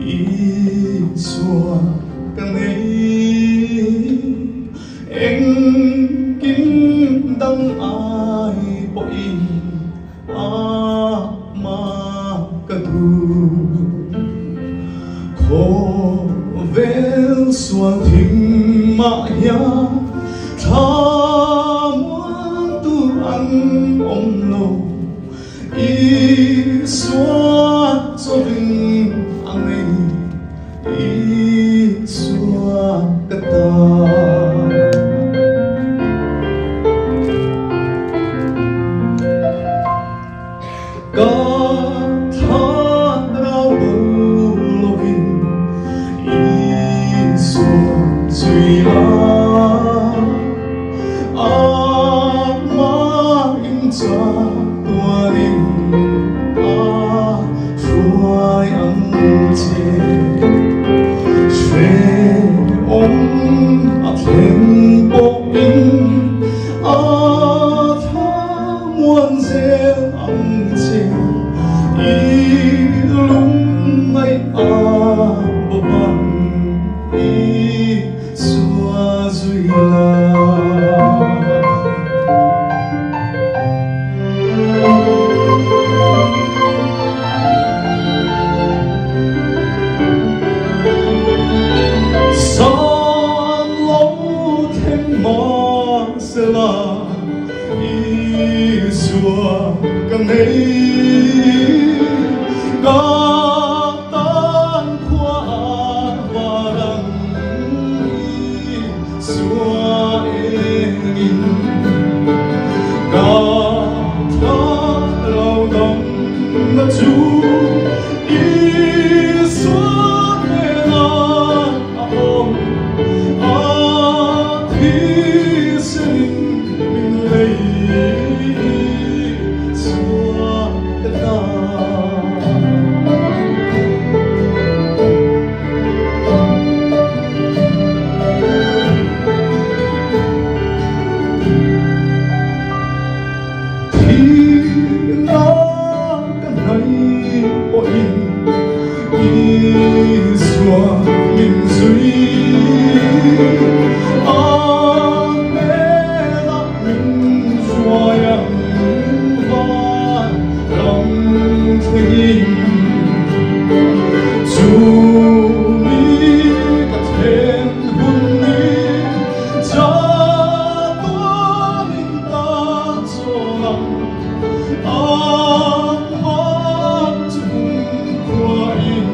ý xua càng ấy em kín đăng ai bội mà cả tu khổ vel xuân thình mà ya tha muan tu ăn ông lâu ý xua cho vinh anh ấy ý xua cả ta càng ấy có tan khoa và đằng xua em in có thoát lâu đông ngất chú ý xua em ôm thì sinh mình lấy mình duy mẹ là mình xoa yang và lòng thiên dù mi cả thêm hôn mi cho tôi mình ta cho lòng mắt chung qua in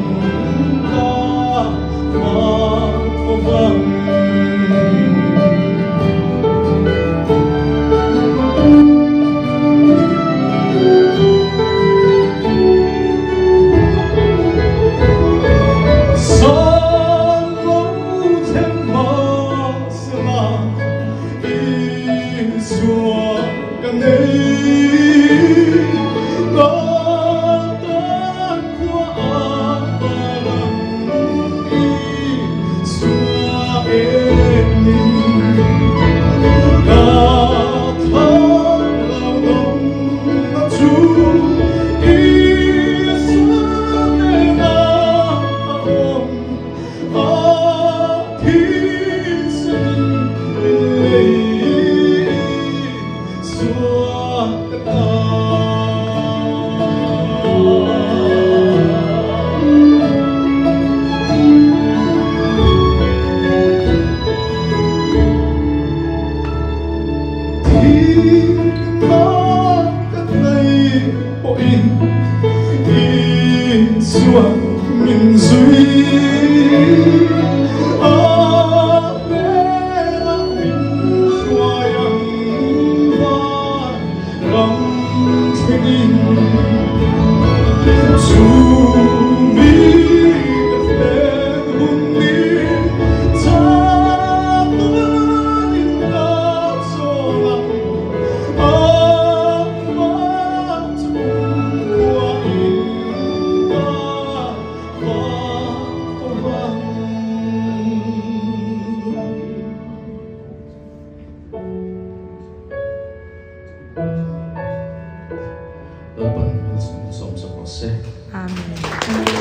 mình duy mẹ là mình xoa yang và lòng thiên dù mi gặp hôn mi cha tôi in đã cho lòng mắt chung qua in Amen.